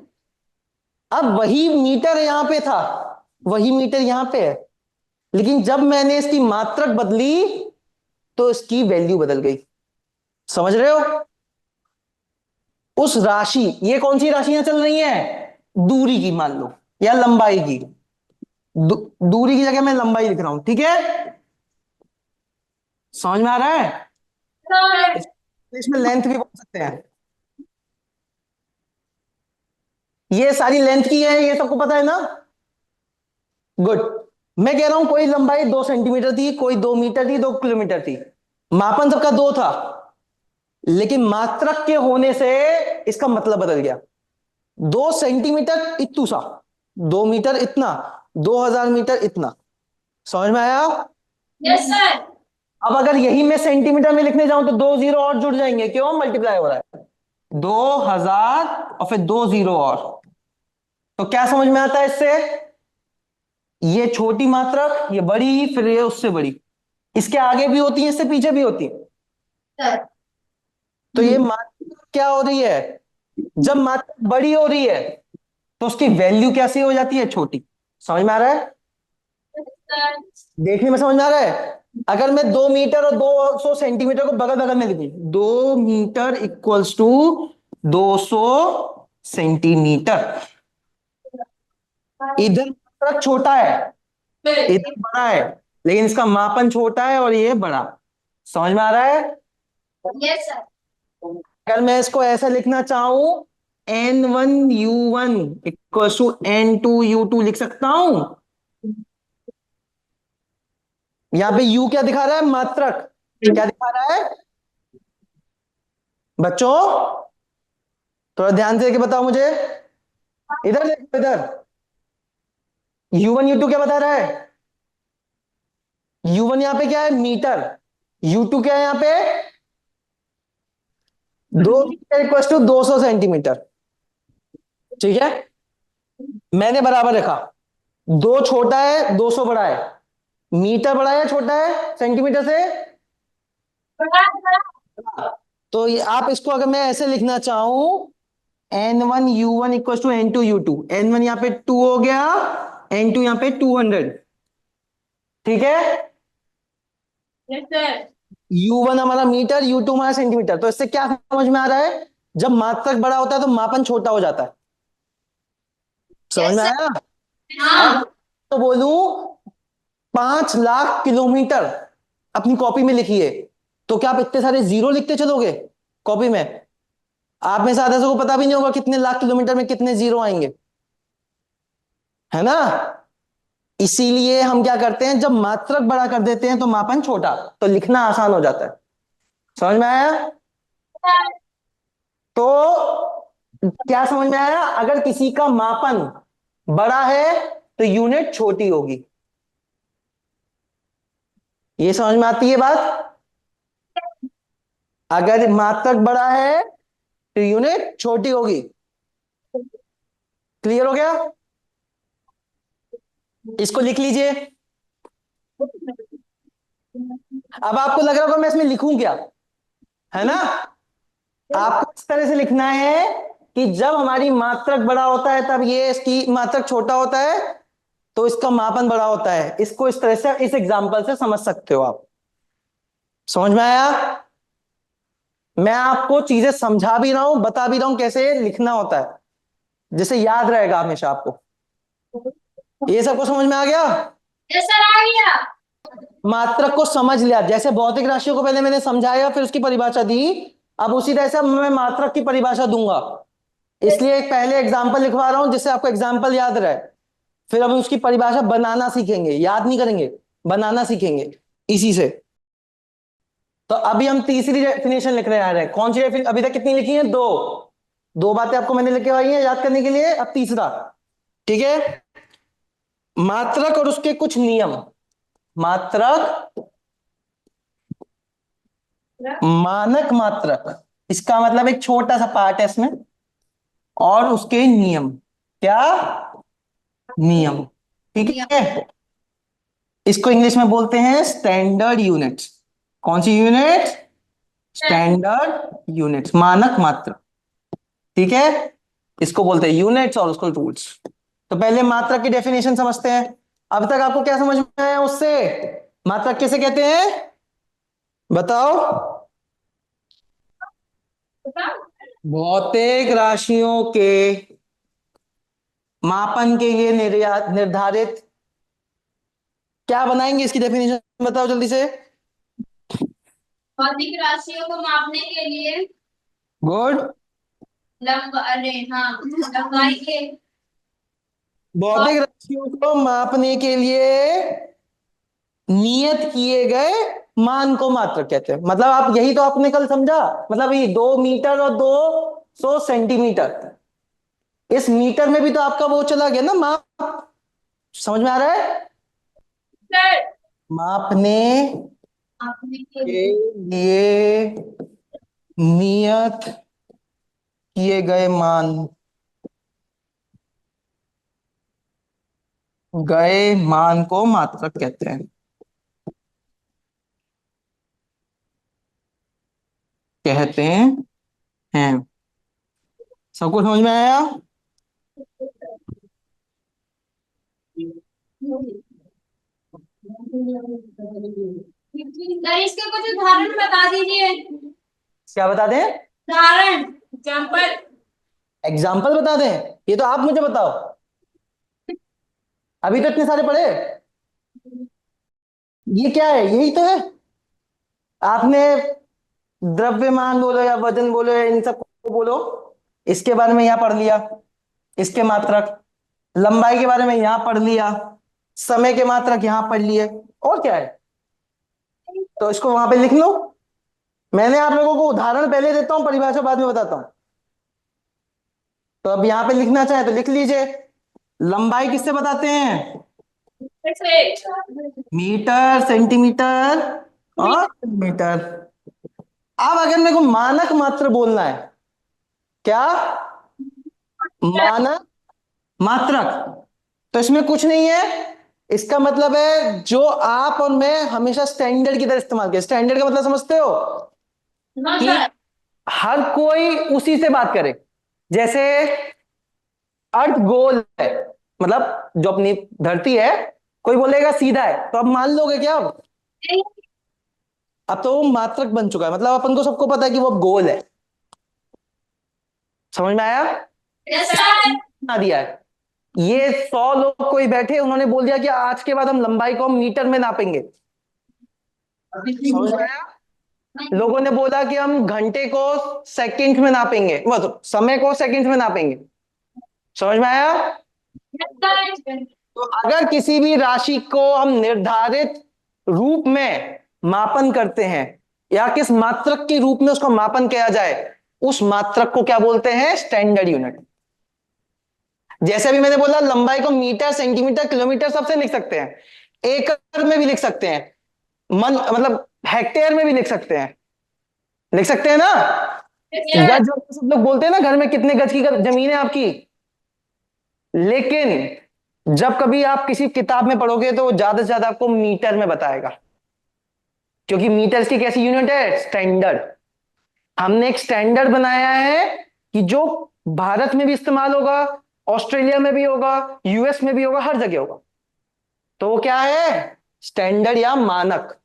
A: अब वही मीटर यहां पे था, वही मीटर यहां पे है, लेकिन जब मैंने इसकी मात्रक बदली तो इसकी वैल्यू बदल गई। समझ रहे हो? उस राशि, ये कौन सी राशियां चल रही हैं? दूरी की मान लो, या लंबाई की। दूरी की जगह मैं लंबाई लिख रहा हूं। ठीक है, समझ में आ रहा है?
B: सर।
A: इसमें लेंथ भी बोल सकते हैं। ये सारी लेंथ की है, ये सबको पता है ना? गुड। मैं कह रहा हूं कोई लंबाई 2 सेंटीमीटर थी, कोई 2 मीटर थी, 2 किलोमीटर थी, मापन सबका दो था, लेकिन मात्रक के होने से इसका मतलब बदल गया। 2 सेंटीमीटर इतू सा, 2 मीटर इतना, 2000 मीटर इतना। समझ में आया?
B: Yes sir.
A: अब अगर यही मैं सेंटीमीटर में लिखने जाऊं तो दो जीरो और जुड़ जाएंगे, क्यों? मल्टीप्लाई हो रहा है। 2000 और फिर दो जीरो और, तो क्या समझ में आता है इससे? ये छोटी मात्रक, ये बड़ी, फिर ये उससे बड़ी, इसके आगे भी होती है, इससे पीछे भी होती है।
B: सर।
A: तो ये मात्रक क्या हो रही है? जब मात्रक बड़ी हो रही है तो उसकी वैल्यू कैसी हो जाती है? छोटी। समझ में आ रहा है?
B: सर।
A: देखने में समझ में आ रहा है? अगर मैं 2 मीटर और 200 सेंटीमीटर को बगल बगल में लिखूं, 2 मीटर इक्वल्स टू 200 सेंटीमीटर, इधर मात्रक छोटा है, इधर बड़ा है, लेकिन इसका मापन छोटा है और ये बड़ा। समझ में आ रहा है?
B: Yes sir.
A: अगर मैं इसको ऐसा लिखना चाहूं, N1U1 इक्वल्स टू N2U2 लिख सकता हूं। यहां पे U क्या दिखा रहा है? मात्रक। क्या दिखा रहा है बच्चों? थोड़ा ध्यान से देके बताओ मुझे। इधर देखो, इधर U1 U2 क्या बता रहा है? U1 यहां पे क्या है? मीटर। U2 क्या है यहां पे? 2 मीटर इक्वल्स टू 200 सेंटीमीटर। ठीक है, मैंने बराबर रखा। 2 छोटा है, 200 बड़ा है। मीटर बड़ा है या छोटा है सेंटीमीटर से? तो ये आप इसको अगर मैं ऐसे लिखना चाहूं, N1U1 equal to N2U2, N1 यहां पे 2 हो गया, N2 यहां पे 200। ठीक है,
B: यस सर।
A: U1 हमारा मीटर, U2 हमारा सेंटीमीटर। तो इससे क्या समझ में आ रहा है? जब मात्रक बड़ा होता है तो मापन छोटा हो जाता है। समझ
B: यस
A: में
B: सर।
A: आया?
B: हाँ।
A: अब तो बोलूं 5 लाख किलोमीटर अपनी कॉपी में लिखिए, तो क्या आप इतने सारे जीरो लिखते चलोगे कॉपी में? आप में से आधे को पता भी नहीं होगा कितने लाख किलोमीटर में कितने जीरो आएंगे, है ना? इसीलिए हम क्या करते हैं, जब मात्रक बड़ा कर देते हैं तो मापन छोटा, तो लिखना आसान हो जाता है। समझ में आया? तो क्या समझ में आया? अगर किसी का मापन बड़ा है तो यूनिट छोटी होगी। ये समझ में आती है बात? अगर मात्रक बड़ा है तो यूनिट छोटी होगी। क्लियर हो गया? इसको लिख लीजिए। अब आपको लग रहा होगा मैं इसमें लिखूं क्या, है ना? आपको इस तरह से लिखना है कि जब हमारी मात्रक बड़ा होता है तब ये इसकी मात्रक छोटा होता है, तो इसका मापन बड़ा होता है। इसको इस तरह से, इस एग्जांपल से समझ सकते हो आप। समझ में आया? मैं आपको चीजें समझा भी रहा हूं, बता भी रहा हूं कैसे लिखना होता है, जिससे याद रहेगा हमेशा आपको। ये सबको समझ में आ गया?
B: यस सर आ गया।
A: मात्रक को समझ लिया, जैसे भौतिक राशियों को पहले मैंने समझाया फिर उसकी परिभाषा दी, अब उसी तरह से मैं मात्रक की परिभाषा दूंगा। इसलिए एक पहले एग्जाम्पल लिखवा रहा हूं जिससे आपको एग्जाम्पल याद रहे। फिर अब उसकी परिभाषा बनाना सीखेंगे, याद नहीं करेंगे, बनाना सीखेंगे इसी से। तो अभी हम तीसरी डेफिनेशन लिख रहे हैं। कौन सी डेफिनेशन? अभी तक कितनी लिखी है? दो। दो बातें आपको मैंने लिखी हुई हैं याद करने के लिए, अब तीसरा। ठीक है, मात्रक और उसके कुछ नियम। मात्रक, मानक मात्रक, इसका मतलब एक छोटा सा पार्ट है इसमें, और उसके नियम। क्या नियम? ठीक है, इसको इंग्लिश में बोलते हैं स्टैंडर्ड यूनिट्स। कौन सी यूनिट? स्टैंडर्ड यूनिट्स, मानक मात्रक। ठीक है, इसको बोलते हैं यूनिट्स और उसको रूल्स। तो पहले मात्रक की डेफिनेशन समझते हैं। अब तक आपको क्या समझ में आया उससे? मात्रक किसे कहते हैं बताओ? भौतिक राशियों के मापन के लिए निर्धारित, क्या बनाएंगे इसकी डेफिनेशन बताओ जल्दी से।
B: भौतिक राशियों को मापने के लिए
A: गुड।
B: अरे हाँ, लंबाई के और
A: भौतिक राशियों को मापने के लिए नियत किए गए मान को मात्रक कहते हैं। मतलब आप यही तो आपने कल समझा, मतलब ये 2 मीटर और 200 सेंटीमीटर, इस मीटर में भी तो आपका वो चला गया ना माप। समझ में आ रहा है?
B: सर
A: मापने
B: मापने के
A: के
B: लिए
A: लिए नियत किए गए मान गए मान को मात्रक कहते हैं। कहते हैं। सबको समझ में आया?
B: सर इसके कुछ उदाहरण बता दीजिए।
A: क्या बता दें?
B: उदाहरण, एग्जाम्पल।
A: एग्जाम्पल बता दें? ये तो आप मुझे बताओ, अभी तो इतने सारे पढ़े। ये क्या है? यही तो है। आपने द्रव्यमान बोलो या वजन बोलो या इन सब को बोलो, इसके बारे में यहां पढ़ लिया, इसके मात्रक। लंबाई के बारे में यहां पढ़ लिया, समय के मात्रक यहां पढ़ लिए। और क्या है? तो इसको वहां पे लिख लो। मैंने आप लोगों को उदाहरण पहले देता हूं, परिभाषा बाद में बताता हूं। तो अब यहां पे लिखना चाहे तो लिख लीजिए। लंबाई किससे बताते हैं? मीटर, सेंटीमीटर और मीटर। अब अगर मेरे को मानक मात्र बोलना है, क्या? मानक मात्रक, तो इसमें कुछ नहीं है। इसका मतलब है जो आप और मैं हमेशा स्टैंडर्ड की तरह इस्तेमाल करें। स्टैंडर्ड का मतलब समझते हो?
B: हाँ
A: कि
B: सर।
A: हर कोई उसी से बात करे। जैसे अर्थ गोल है, मतलब जो अपनी धरती है, कोई बोलेगा सीधा है, तो अब मान लोगे क्या? अब तो वो मात्रक बन चुका है, मतलब अपन को सबको पता है कि वो अब गोल है। समझ में आया?
B: Yes sir.
A: बना दिया है। ये 100 लोग कोई बैठे, उन्होंने बोल दिया कि आज के बाद हम लंबाई को मीटर में नापेंगे। समझ में आया? लोगों ने बोला कि हम घंटे को सेकंड में नापेंगे, वो तो समय को सेकंड में नापेंगे। समझ में आया? तो अगर किसी भी राशि को हम निर्धारित रूप में मापन करते हैं, या किस मात्रक के रूप में उसका मापन किया जाए, उस मात्रक को क्या बोलते हैं? Standard unit. जैसे भी मैंने बोला, लंबाई को मीटर, सेंटीमीटर, किलोमीटर सबसे लिख सकते हैं, एकड़ में भी लिख सकते हैं, मन मतलब हेक्टेयर में भी लिख सकते हैं। लिख सकते हैं ना? गज सब लोग बोलते हैं ना, घर में कितने गज की जमीन है आपकी। लेकिन जब कभी आप किसी किताब में पढ़ोगे तो ज्यादा से ज्यादा आपको मीटर में बताएगा, क्योंकि मीटर की कैसी यूनिट है? स्टैंडर्ड। हमने एक स्टैंडर्ड बनाया है कि जो भारत में भी इस्तेमाल होगा, ऑस्ट्रेलिया में भी होगा, यूएस में भी होगा, हर जगह होगा। तो वो क्या है? स्टैंडर्ड या मानक।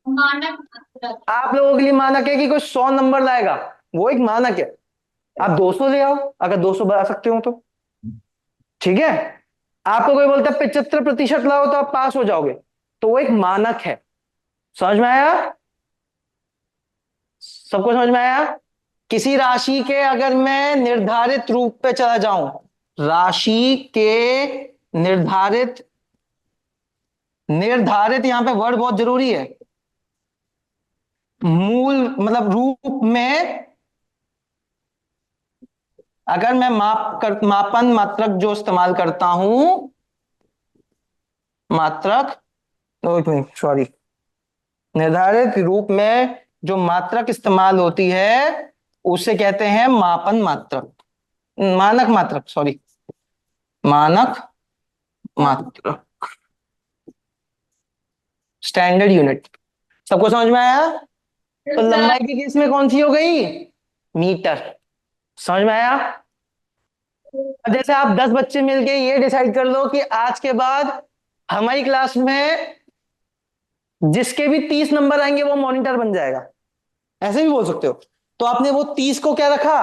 B: मानक।
A: आप लोगों के लिए मानक है कि कोई 100 नंबर लाएगा, वो एक मानक है। आप 200 ले आओ, अगर 200 बना सकते हो तो ठीक है। आपको कोई बोलता है 75% लाओ तो आप पास हो जाओगे, तो वो एक मानक है। समझ में आया? सबको समझ में आया? किसी राशि के अगर मैं निर्धारित रूप पे चला जाऊं, राशि के निर्धारित, निर्धारित यहां पे वर्ड बहुत जरूरी है। मूल मतलब रूप में अगर मैं मापन मात्रक जो इस्तेमाल करता हूं, मात्रक, एक मिनट सॉरी, निर्धारित रूप में जो मात्रक इस्तेमाल होती है उसे कहते हैं मापन मात्रक, मानक मात्रक, सॉरी, मानक मात्रक, स्टैंडर्ड यूनिट। सबको समझ में आया? तो लंबाई की केस में कौन सी हो गई? मीटर। समझ में आया? अब जैसे आप 10 बच्चे मिलके ये डिसाइड कर लो कि आज के बाद हमारी क्लास में जिसके भी 30 नंबर आएंगे वो मॉनिटर बन जाएगा, ऐसे भी बोल सकते हो। तो आपने वो 30 को क्या रखा?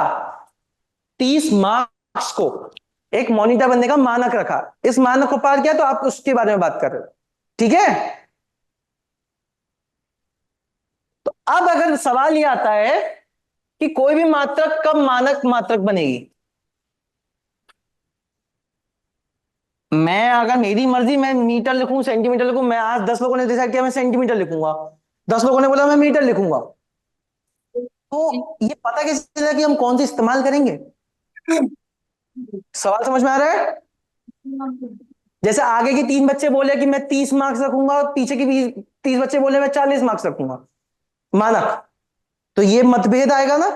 A: 30 मार्क्स को एक मॉनिटर बनने का मानक रखा। इस मानक को पार किया तो आप उसके बारे में बात कर रहे हो, ठीक है। तो अब अगर सवाल ये आता है कि कोई भी मात्रक कब मानक मात्रक बनेगी, मैं अगर मेरी मर्जी मैं मीटर लिखूं, सेंटीमीटर लिखूं, मैं आज 10 लोगों ने डिसाइड किया मैं सेंटीमीटर लिखूंगा, 10 लोगों ने बोला मैं मीटर लिखूंगा, तो ये पता कैसे चला कि हम कौन सी इस्तेमाल करेंगे? सवाल समझ में आ रहा है? जैसे आगे के 3 बच्चे बोले कि मैं 30 मार्क्स रखूंगा और पीछे के भी 30 बच्चे बोले मैं 40 मार्क्स रखूंगा, मानक। तो ये मतभेद आएगा ना।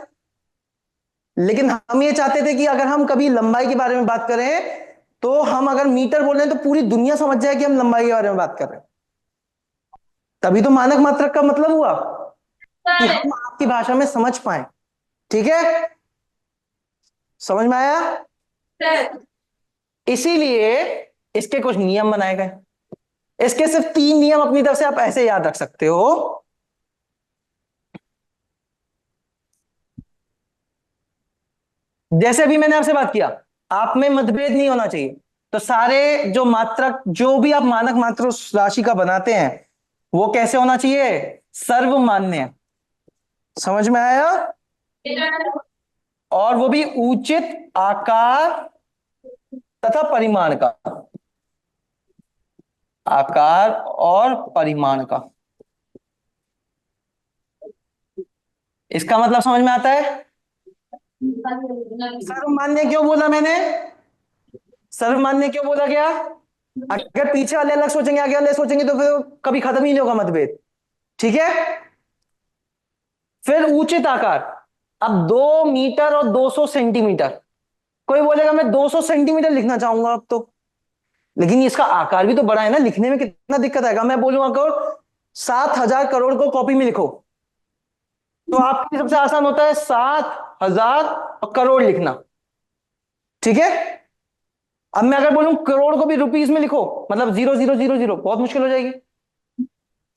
A: लेकिन हम ये चाहते थे कि अगर हम कभी लंबाई के बारे में बात करें तो हम अगर मीटर बोल रहे हैं तो पूरी दुनिया समझ जाए कि हम लंबाई के बारे में बात कर रहे हैं। तभी तो मानक मात्रक का मतलब हुआ कि
B: सर
A: हम आपकी भाषा में समझ पाए। ठीक है, समझ में आया?
B: सर
A: इसीलिए इसके कुछ नियम बनाए गए। इसके सिर्फ 3 नियम अपनी तरफ से आप ऐसे याद रख सकते हो। जैसे अभी मैंने आपसे बात किया, आप में मतभेद नहीं होना चाहिए। तो सारे जो मात्रक, जो भी आप मानक मात्र राशि का बनाते हैं, वो कैसे होना चाहिए? सर्वमान्य। समझ में आया? और वो भी उचित आकार तथा परिमाण का। आकार और परिमाण का। इसका मतलब समझ में आता है? सर्वमान्य क्यों बोला मैंने? सर्वमान्य क्यों बोला गया? अगर पीछे वाले अलग सोचेंगे, आगे वाले सोचेंगे, तो फिर कभी खत्म ही नहीं होगा मतभेद। ठीक है, फिर उचित आकार। अब 2 मीटर और 200 सेंटीमीटर। कोई बोलेगा मैं 200 सेंटीमीटर लिखना चाहूंगा अब तो, लेकिन इसका आकार भी तो बड़ा है ना, लिखने में कितना दिक्कत आएगा। मैं बोलूंगा अगर 7,000 करोड़ को कॉपी में लिखो, तो आपके लिए सबसे आसान होता है 7,000 करोड़ लिखना। ठीक है, अब मैं अगर बोलूं करोड़ को भी रुपीस में लिखो, मतलब 0,0,0,0, बहुत मुश्किल हो जाएगी।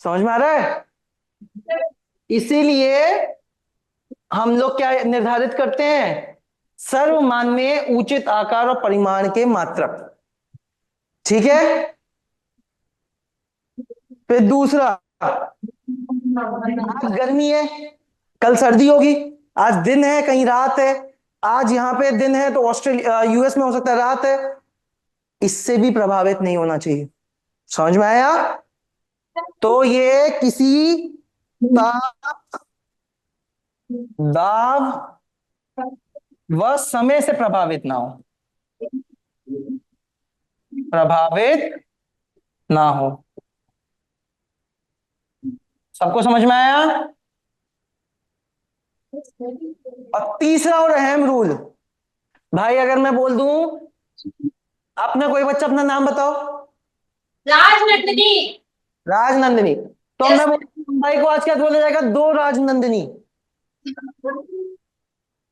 A: समझ में आ रहा है? इसीलिए हम लोग क्या निर्धारित करते हैं? सर्वमान्य, उचित आकार और परिमाण के मात्रक। ठीक है, फिर दूसरा, आज गर्मी है, कल सर्दी होगी। आज दिन है, कहीं रात है। आज यहां पे दिन है तो ऑस्ट्रेलिया यूएस में हो सकता है रात है। इससे भी प्रभावित नहीं होना चाहिए। समझ में आया? तो ये किसी ताप, दाब व समय से प्रभावित ना हो। प्रभावित ना हो। सबको समझ में आया? और तीसरा और अहम रूल, भाई अगर मैं बोल दूं, आपने कोई बच्चा अपना नाम बताओ।
B: राजनंदिनी।
A: राजनंदिनी। तो मैं बोलूं भाई को आज क्या बोला जाएगा? 2 राजनंदिनी।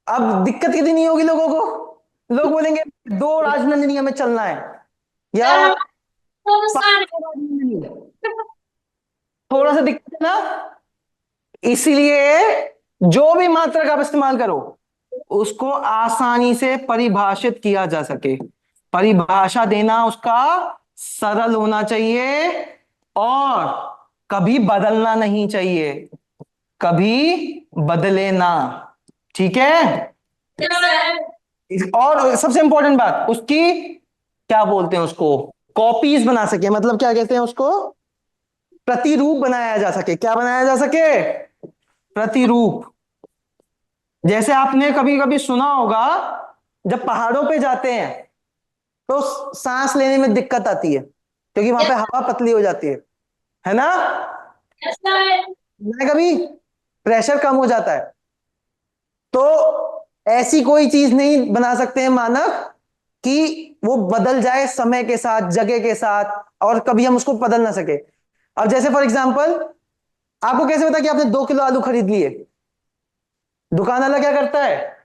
A: अब दिक्कत कितनी नहीं होगी लोगों को? लोग बोलेंगे 2 राजनंदिनी हमें चलना है, या
B: सर हमारा मुस्कान
A: 5 राजनंदिनी। थोड़ा सा दिक्कत है ना? इसलिए जो भी मात्रक आप इस्तेमाल करो, उसको आसानी से परिभाषित किया जा सके। परिभाषा देना उसका सरल होना चाहिए, और कभी बदलना नहीं चाहिए। कभी बदले ना। ठीक है? और सबसे इंपॉर्टेंट बात, उसकी क्या बोलते हैं उसको, कॉपीज बना सके। मतलब क्या कहते हैं उसको? प्रतिरूप बनाया जा सके। क्या बनाया जा सके? प्रतिरूप। जैसे आपने कभी कभी सुना होगा, जब पहाड़ों पे जाते हैं तो सांस लेने में दिक्कत आती है, क्योंकि वहां पे हवा पतली हो जाती है ना? ना कभी प्रेशर कम हो जाता है। तो ऐसी कोई चीज नहीं बना सकते हैं मानव कि वो बदल जाए समय के साथ, जगह के साथ, और कभी हम उसको बदल ना सके। अब जैसे फॉर एग्जांपल, आपको कैसे पता कि आपने 2 किलो आलू खरीद लिए? दुकान वाला क्या करता है?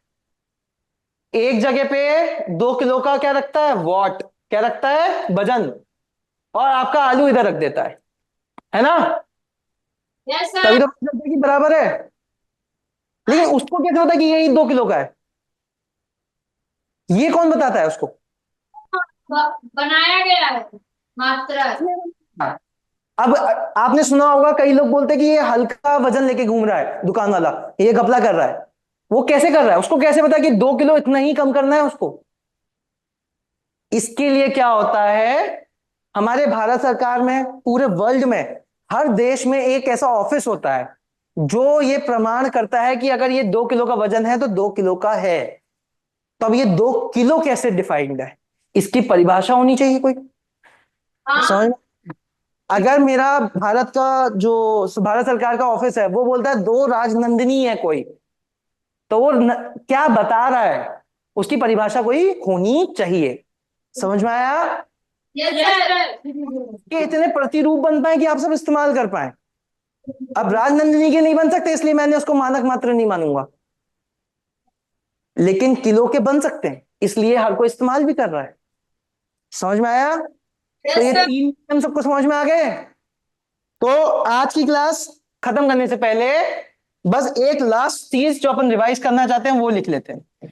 A: एक जगह पे 2 किलो का क्या रखता है? वॉट। क्या रखता है? वजन। और आपका आलू इधर रख देता है ना?
B: यस
A: तभी
B: सर।
A: तो पता चलता है कि बराबर है। लेकिन उसको कैसे पता कि यही 2 किलो का है? ये कौन बताता है उसको?
B: बनाया गया है मात्रा।
A: हाँ। अब आपने सुना होगा, कई लोग बोलते हैं कि ये हल्का वजन लेके घूम रहा है दुकान वाला, ये घपला कर रहा है। वो कैसे कर रहा है? उसको कैसे पता कि 2 किलो इतना ही कम करना है उसको? इसके लिए क्या होता है, हमारे भारत सरकार में, पूरे वर्ल्ड में, हर देश में एक ऐसा ऑफिस होता है जो ये प्रमाण करता है कि अगर ये 2 किलो का वजन है तो 2 किलो का है। तो अब ये 2 किलो कैसे डिफाइंड है, इसकी परिभाषा होनी चाहिए कोई।
B: हाँ
A: समझ में? अगर मेरा भारत का जो भारत सरकार का ऑफिस है वो बोलता है 2 राजनंदिनी है कोई, तो वो क्या बता रहा है, उसकी परिभाषा कोई होनी चाहिए। समझ में आया?
B: Yes sir.
A: कि इतने प्रतिरूप बन पाए कि आप सब इस्तेमाल कर पाए। अब राजनंदिनी के नहीं बन सकते, इसलिए मैंने उसको मानक मात्र नहीं मानूंगा, लेकिन किलो के बन सकते हैं, इसलिए हर कोई इस्तेमाल भी कर रहा है। समझ में आया? तो
B: यस
A: ये
B: सर।
A: 3 सबको समझ में आ गए। तो आज की क्लास खत्म करने से पहले बस एक लास्ट चीज जो अपन रिवाइज करना चाहते हैं वो लिख लेते हैं।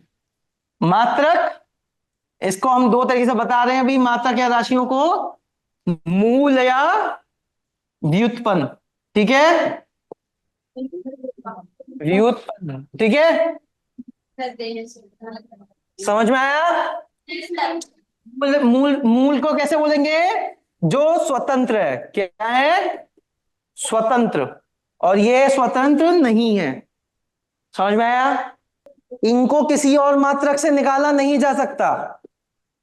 A: मात्रक, इसको हम 2 तरीके से बता रहे हैं अभी, मात्रक या राशियों को, मूल या व्युत्पन्न। ठीक है, व्युत्पन्न। ठीक है, समझ में आया? मूल मूल मूल को कैसे बोलेंगे? जो स्वतंत्र है। क्या है? स्वतंत्र। और ये स्वतंत्र नहीं है। समझ में आया? इनको किसी और मात्रक से निकाला नहीं जा सकता।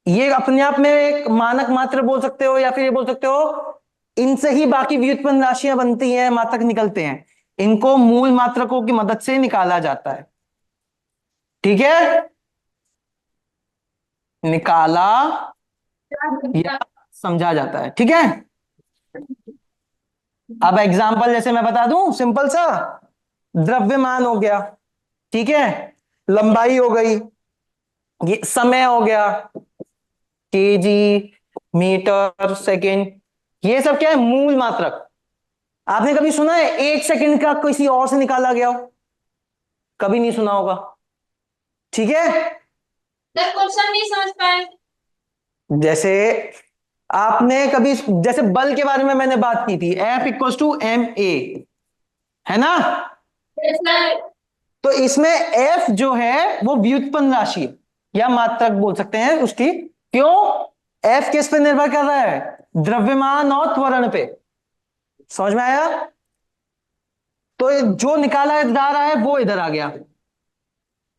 A: ये अपने आप में एक मानक मात्र बोल सकते हो, या फिर ये बोल सकते हो इनसे ही बाकी व्युत्पन्न राशियां बनती हैं, मात्रक निकलते हैं। इनको मूल मात्रकों की मदद से निकाला जाता है। ठीक है, निकाला या समझा जाता है। ठीक है, अब एग्जाम्पल जैसे मैं बता दूं सिंपल सा, द्रव्यमान हो गया, ठीक है, लंबाई हो गई, ये समय हो गया, केजी, मीटर, सेकंड, ये सब क्या है? मूल मात्रक। आपने कभी सुना है 1 सेकंड का किसी और से निकाला गया हो? कभी नहीं सुना होगा। ठीक है,
B: सर क्वेश्चन नहीं समझ पाए।
A: जैसे आपने कभी, जैसे बल के बारे में मैंने बात की थी, F=ma, है ना?
B: Yes sir.
A: तो इसमें F जो है वो व्युत्पन्न राशि है, या मात्रक बोल सकते हैं उसकी। क्यों? F किस पे निर्भर कर रहा है? द्रव्यमान और त्वरण पे। समझ में आया? तो जो निकाला जा रहा है वो इधर आ गया।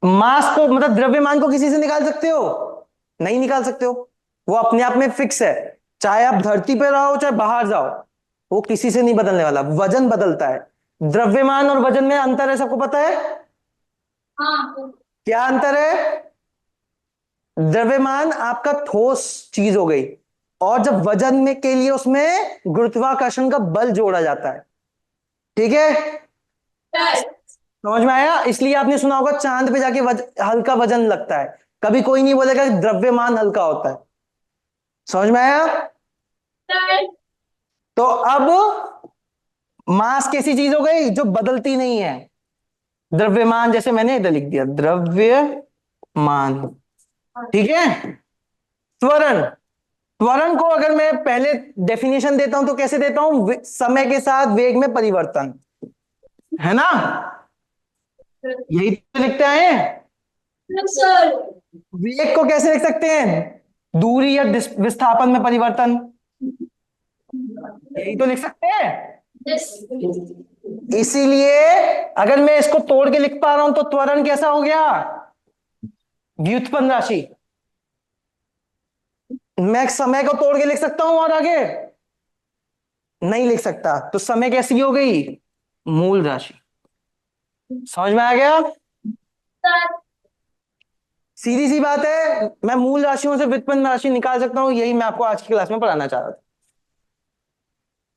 A: मास को, मतलब द्रव्यमान को किसी से निकाल सकते हो? नहीं निकाल सकते हो, वो अपने आप में फिक्स है। चाहे आप धरती पे रहो चाहे बाहर जाओ, वो किसी से नहीं बदलने वाला। वजन बदलता है। द्रव्यमान और वजन में अंतर है, सबको पता है?
B: हाँ।
A: क्या अंतर है? द्रव्यमान आपका ठोस चीज हो गई, और जब वजन में के लिए उसमें गुरुत्वाकर्षण का बल जोड़ा जाता है। ठीक है,
B: सर।
A: समझ में आया? इसलिए आपने सुना होगा चांद पे जाके हल्का वजन लगता है। कभी कोई नहीं बोलेगा कि द्रव्यमान हल्का होता है। समझ में आया?
B: सर।
A: तो अब मास कैसी चीज हो गई जो बदलती नहीं है? द्रव्यमान, जैसे मैंने इधर लिख दिया द्रव्यमान। ठीक है, त्वरण, त्वरण को अगर मैं पहले डेफिनेशन देता हूं तो कैसे देता हूं? समय के साथ वेग में परिवर्तन, है ना? यही तो लिखते हैं।
B: सर।
A: वेग को कैसे लिख सकते हैं? दूरी या विस्थापन में परिवर्तन, यही तो लिख सकते हैं।
B: यस।
A: इसीलिए अगर मैं इसको तोड़ के लिख पा रहा हूं तो त्वरण कैसा हो गया? व्युत्पन्न राशि। मैं समय को तोड़ के लिख सकता हूं और आगे नहीं लिख सकता, तो समय कैसी हो गई? मूल राशि। समझ में आ गया?
B: सर।
A: सीधी सी बात है, मैं मूल राशियों से व्युत्पन्न राशि निकाल सकता हूं। यही मैं आपको आज की क्लास में पढ़ाना चाह रहा था।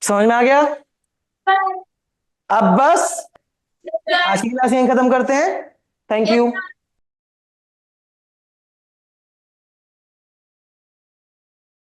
A: समझ में आ गया? अब बस आज की क्लास यहीं खत्म करते हैं। Thank
B: yes
A: you.
B: सर।